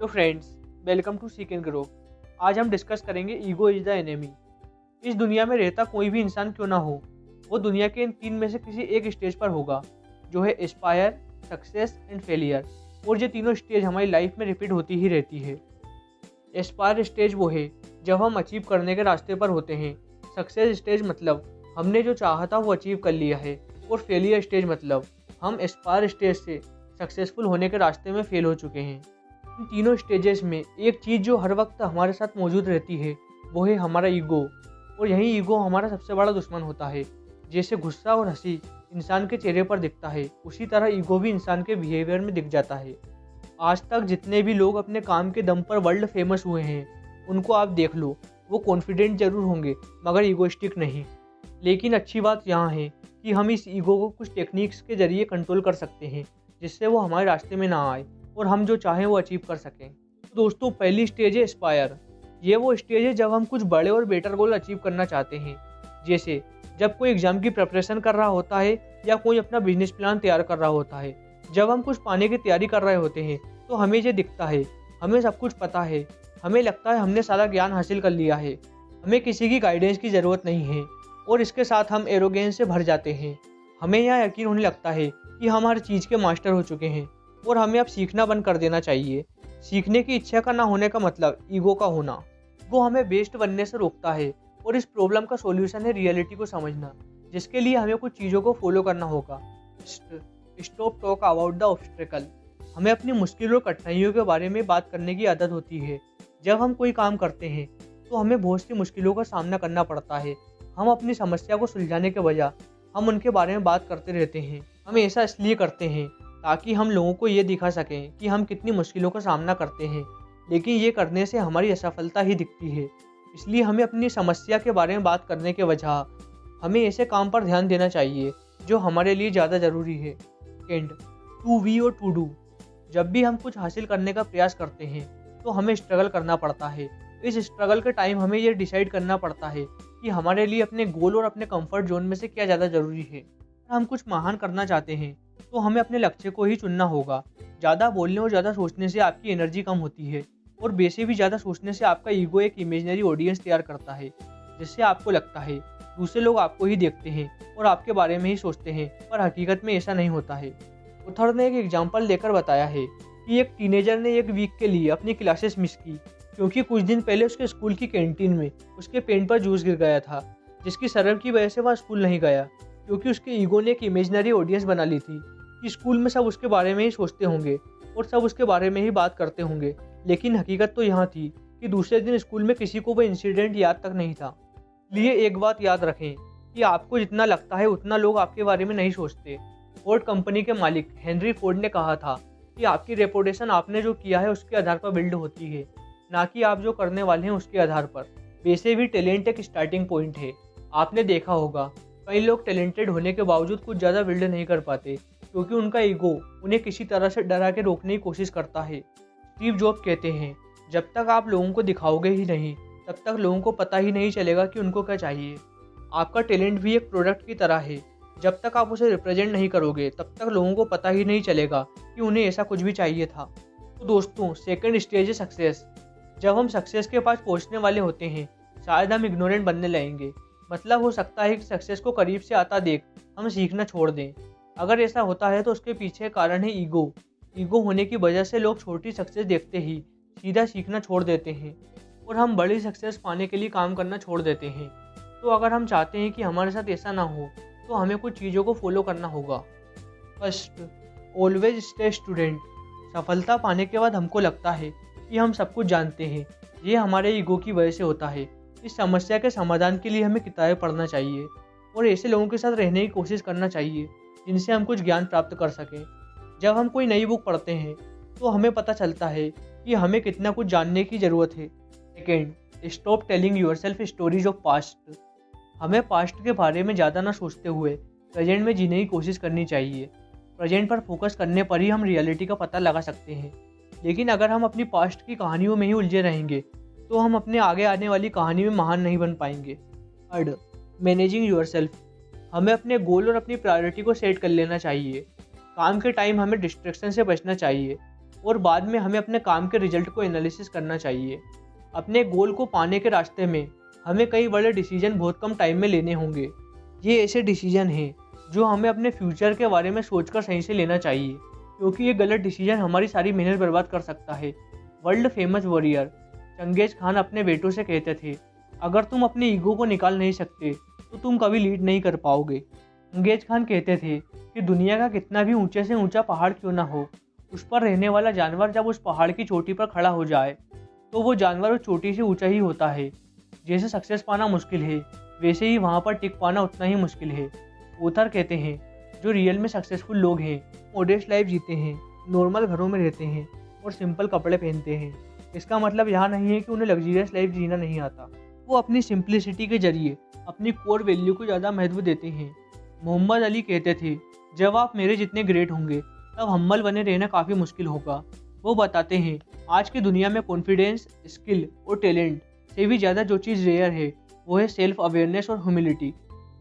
तो friends, welcome to seek and grow. आज हम डिस्कस करेंगे ईगो इज द एनिमी। इस दुनिया में रहता कोई भी इंसान क्यों ना हो, वो दुनिया के इन तीन में से किसी एक स्टेज पर होगा, जो है एस्पायर, सक्सेस एंड फेलियर। और ये तीनों स्टेज हमारी लाइफ में रिपीट होती ही रहती है। एस्पायर स्टेज वो है जब हम अचीव करने के रास्ते पर होते हैं। सक्सेस स्टेज मतलब हमने जो चाहा था वो अचीव कर लिया है। और फेलियर स्टेज मतलब हम एस्पायर स्टेज से सक्सेसफुल होने के रास्ते में फेल हो चुके हैं। इन तीनों स्टेजेस में एक चीज़ जो हर वक्त हमारे साथ मौजूद रहती है वो है हमारा ईगो। और यही ईगो हमारा सबसे बड़ा दुश्मन होता है। जैसे गुस्सा और हंसी इंसान के चेहरे पर दिखता है, उसी तरह ईगो भी इंसान के बिहेवियर में दिख जाता है। आज तक जितने भी लोग अपने काम के दम पर वर्ल्ड फेमस हुए हैं, उनको आप देख लो, वो कॉन्फिडेंट जरूर होंगे मगर ईगोइस्टिक नहीं। लेकिन अच्छी बात यहाँ है कि हम इस ईगो को कुछ टेक्निक्स के जरिए कंट्रोल कर सकते हैं, जिससे वो हमारे रास्ते में ना आए और हम जो चाहें वो अचीव कर सकें। तो दोस्तों, पहली स्टेज है एस्पायर। ये वो स्टेज है जब हम कुछ बड़े और बेटर गोल अचीव करना चाहते हैं। जैसे जब कोई एग्जाम की प्रिपरेशन कर रहा होता है या कोई अपना बिजनेस प्लान तैयार कर रहा होता है। जब हम कुछ पाने की तैयारी कर रहे होते हैं तो हमें ये दिखता है, हमें सब कुछ पता है, हमें लगता है हमने सारा ज्ञान हासिल कर लिया है, हमें किसी की गाइडेंस की ज़रूरत नहीं है। और इसके साथ हम एरोगेंस से भर जाते हैं। हमें यह यकीन होने लगता है कि हम हर चीज़ के मास्टर हो चुके हैं और हमें अब सीखना बंद कर देना चाहिए। सीखने की इच्छा का ना होने का मतलब ईगो का होना। वो हमें बेस्ट बनने से रोकता है। और इस प्रॉब्लम का सॉल्यूशन है रियलिटी को समझना, जिसके लिए हमें कुछ चीज़ों को फॉलो करना होगा। Stop talk about the obstacle. हमें अपनी मुश्किलों और कठिनाइयों के बारे में बात करने की आदत होती है। जब हम कोई काम करते हैं तो हमें बहुत सी मुश्किलों का सामना करना पड़ता है। हम अपनी समस्या को सुलझाने के बजाय हम उनके बारे में बात करते रहते हैं। हम ऐसा इसलिए करते हैं ताकि हम लोगों को ये दिखा सकें कि हम कितनी मुश्किलों का सामना करते हैं, लेकिन ये करने से हमारी असफलता ही दिखती है। इसलिए हमें अपनी समस्या के बारे में बात करने के बजाय हमें ऐसे काम पर ध्यान देना चाहिए जो हमारे लिए ज़्यादा ज़रूरी है। एंड टू वी और टू डू। जब भी हम कुछ हासिल करने का प्रयास करते हैं तो हमें स्ट्रगल करना पड़ता है। इस स्ट्रगल के टाइम हमें ये डिसाइड करना पड़ता है कि हमारे लिए अपने गोल और अपने कंफर्ट जोन में से क्या ज़्यादा ज़रूरी है। अगर हम कुछ महान करना चाहते हैं तो हमें अपने लक्ष्य को ही चुनना होगा। ज़्यादा बोलने और ज़्यादा सोचने से आपकी एनर्जी कम होती है, और वैसे भी ज़्यादा सोचने से आपका ईगो एक इमेजिनरी ऑडियंस तैयार करता है, जिससे आपको लगता है दूसरे लोग आपको ही देखते हैं और आपके बारे में ही सोचते हैं, पर हकीकत में ऐसा नहीं होता है। ऑथर ने एक एग्जाम्पल देकर बताया है कि एक टीनेजर ने एक वीक के लिए अपनी क्लासेस मिस की क्योंकि कुछ दिन पहले उसके स्कूल की कैंटीन में उसके पेन पर जूस गिर गया था, जिसकी शर्म की वजह से वह स्कूल नहीं गया, क्योंकि उसके ईगो ने एक इमेजिनरी ऑडियंस बना ली थी कि स्कूल में सब उसके बारे में ही सोचते होंगे और सब उसके बारे में ही बात करते होंगे। लेकिन हकीकत तो यहाँ थी कि दूसरे दिन स्कूल में किसी को वो इंसिडेंट याद तक नहीं था। इसलिए एक बात याद रखें कि आपको जितना लगता है उतना लोग आपके बारे में नहीं सोचते। फोर्ड कंपनी के मालिक हेनरी फोर्ड ने कहा था कि आपकी रेपुटेशन आपने जो किया है उसके आधार पर बिल्ड होती है, ना कि आप जो करने वाले हैं उसके आधार पर। वैसे भी टैलेंट एक स्टार्टिंग पॉइंट है। आपने देखा होगा कई लोग टैलेंटेड होने के बावजूद कुछ ज़्यादा बिल्ड नहीं कर पाते, क्योंकि उनका ईगो उन्हें किसी तरह से डरा के रोकने की कोशिश करता है। स्टीव जॉब कहते हैं, जब तक आप लोगों को दिखाओगे ही नहीं तब तक लोगों को पता ही नहीं चलेगा कि उनको क्या चाहिए। आपका टैलेंट भी एक प्रोडक्ट की तरह है। जब तक आप उसे रिप्रेजेंट नहीं करोगे तब तक लोगों को पता ही नहीं चलेगा कि उन्हें ऐसा कुछ भी चाहिए था। तो दोस्तों, सेकंड स्टेज है सक्सेस। जब हम सक्सेस के पास पहुंचने वाले होते हैं शायद हम इग्नोरेंट बनने लगेंगे। मतलब हो सकता है कि सक्सेस को करीब से आता देख हम सीखना छोड़ दें। अगर ऐसा होता है तो उसके पीछे कारण है ईगो। ईगो होने की वजह से लोग छोटी सक्सेस देखते ही सीधा सीखना छोड़ देते हैं और हम बड़ी सक्सेस पाने के लिए काम करना छोड़ देते हैं। तो अगर हम चाहते हैं कि हमारे साथ ऐसा ना हो तो हमें कुछ चीज़ों को फॉलो करना होगा। First, always stay student. सफलता पाने के बाद हमको लगता है कि हम सब कुछ जानते हैं। ये हमारे ईगो की वजह से होता है। इस समस्या के समाधान के लिए हमें किताबें पढ़ना चाहिए और ऐसे लोगों के साथ रहने की कोशिश करना चाहिए जिनसे हम कुछ ज्ञान प्राप्त कर सकें। जब हम कोई नई बुक पढ़ते हैं तो हमें पता चलता है कि हमें कितना कुछ जानने की ज़रूरत है। Second, stop telling yourself stories of past. हमें पास्ट के बारे में ज़्यादा ना सोचते हुए प्रेजेंट में जीने की कोशिश करनी चाहिए। प्रेजेंट पर फोकस करने पर ही हम रियलिटी का पता लगा सकते हैं। लेकिन अगर हम अपनी पास्ट की कहानियों में ही उलझे रहेंगे तो हम अपने आगे आने वाली कहानी में महान नहीं बन पाएंगे। Third, managing yourself. हमें अपने गोल और अपनी प्रायोरिटी को सेट कर लेना चाहिए। काम के टाइम हमें डिस्ट्रैक्शन से बचना चाहिए। और बाद में हमें अपने काम के रिजल्ट को एनालिसिस करना चाहिए। अपने गोल को पाने के रास्ते में हमें कई बड़े डिसीजन बहुत कम टाइम में लेने होंगे। ये ऐसे डिसीजन हैं जो हमें अपने फ्यूचर के बारे में सोचकर सही से लेना चाहिए, क्योंकि ये गलत डिसीजन हमारी सारी मेहनत बर्बाद कर सकता है। World famous warrior Genghis Khan अपने बेटों से कहते थे, अगर तुम अपने ईगो को निकाल नहीं सकते तो तुम कभी लीड नहीं कर पाओगे। चंगेज खान कहते थे कि दुनिया का कितना भी ऊंचे से ऊंचा पहाड़ क्यों ना हो, उस पर रहने वाला जानवर जब उस पहाड़ की चोटी पर खड़ा हो जाए तो वो जानवर उस चोटी से ऊंचा ही होता है। जैसे सक्सेस पाना मुश्किल है, वैसे ही वहाँ पर टिक पाना उतना ही मुश्किल है। ओथर कहते हैं, जो रियल में सक्सेसफुल लोग हैं मॉडेस्ट लाइफ जीते हैं, नॉर्मल घरों में रहते हैं और सिंपल कपड़े पहनते हैं। इसका मतलब यहाँ नहीं है कि उन्हें लग्जरियस लाइफ जीना नहीं आता, वो अपनी सिंप्लिसिटी के जरिए अपनी कोर वैल्यू को ज़्यादा महत्व देते हैं। मोहम्मद अली कहते थे, जब आप मेरे जितने ग्रेट होंगे तब हम्बल बने रहना काफ़ी मुश्किल होगा। वो बताते हैं, आज की दुनिया में कॉन्फिडेंस, स्किल और टैलेंट से भी ज़्यादा जो चीज़ रेयर है वो है सेल्फ अवेयरनेस और ह्यूमिलिटी।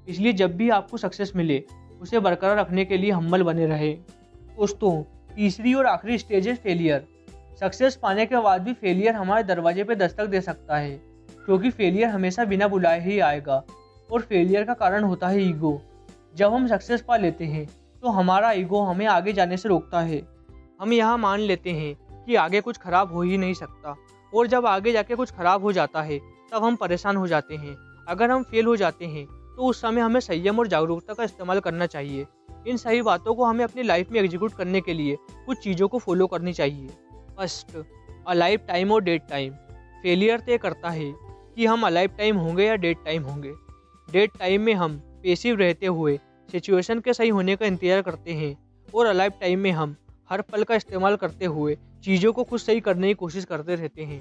इसलिए जब भी आपको सक्सेस मिले उसे बरकरार रखने के लिए हम्बल बने रहे। दोस्तों, तीसरी और आखिरी स्टेज है फेलियर। सक्सेस पाने के बाद भी फेलियर हमारे दरवाजे पे दस्तक दे सकता है, क्योंकि फेलियर हमेशा बिना बुलाए ही आएगा और फेलियर का कारण होता है ईगो। जब हम सक्सेस पा लेते हैं तो हमारा ईगो हमें आगे जाने से रोकता है। हम यहाँ मान लेते हैं कि आगे कुछ खराब हो ही नहीं सकता, और जब आगे जाके कुछ खराब हो जाता है तब हम परेशान हो जाते हैं। अगर हम फेल हो जाते हैं तो उस समय हमें संयम और जागरूकता का इस्तेमाल करना चाहिए। इन सही बातों को हमें अपनी लाइफ में एग्जीक्यूट करने के लिए कुछ चीज़ों को फॉलो करनी चाहिए। फर्स्ट, अलाइव टाइम और डेट टाइम। फेलियर तय करता है कि हम अलाइव टाइम होंगे या डेट टाइम होंगे। डेट टाइम में हम पेसिव रहते हुए सिचुएशन के सही होने का इंतजार करते हैं, और अलाइव टाइम में हम हर पल का इस्तेमाल करते हुए चीज़ों को खुद सही करने की कोशिश करते रहते हैं।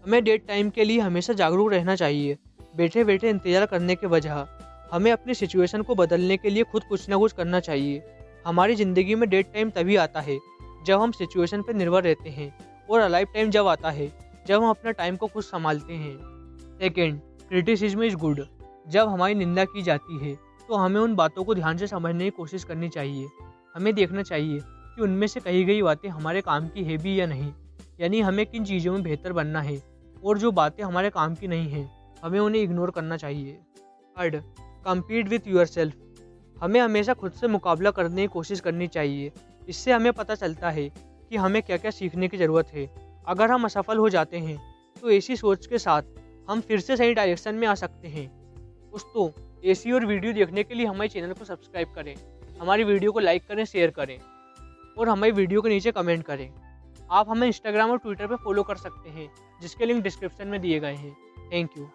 हमें डेट टाइम के लिए हमेशा जागरूक रहना चाहिए। बैठे बैठे इंतजार करने के बजाय हमें अपनी सिचुएशन को बदलने के लिए खुद कुछ ना कुछ करना चाहिए। हमारी ज़िंदगी में डेट टाइम तभी आता है जब हम सिचुएशन पर निर्भर रहते हैं, और अलाइव टाइम जब आता है जब हम अपना टाइम को खुद संभालते हैं। Second, criticism is good. जब हमारी निंदा की जाती है तो हमें उन बातों को ध्यान से समझने की कोशिश करनी चाहिए। हमें देखना चाहिए कि उनमें से कही गई बातें हमारे काम की है भी या नहीं, यानी हमें किन चीज़ों में बेहतर बनना है, और जो बातें हमारे काम की नहीं हैं हमें उन्हें इग्नोर करना चाहिए। Third, compete with yourself. हमें हमेशा खुद से मुकाबला करने की कोशिश करनी चाहिए। इससे हमें पता चलता है कि हमें क्या क्या सीखने की ज़रूरत है। अगर हम असफल हो जाते हैं तो ऐसी सोच के साथ हम फिर से सही डायरेक्शन में आ सकते हैं। दोस्तों, ऐसी और वीडियो देखने के लिए हमारे चैनल को सब्सक्राइब करें, हमारी वीडियो को लाइक करें, शेयर करें और हमारी वीडियो के नीचे कमेंट करें। आप हमें इंस्टाग्राम और ट्विटर पर फॉलो कर सकते हैं, जिसके लिंक डिस्क्रिप्शन में दिए गए हैं। Thank you.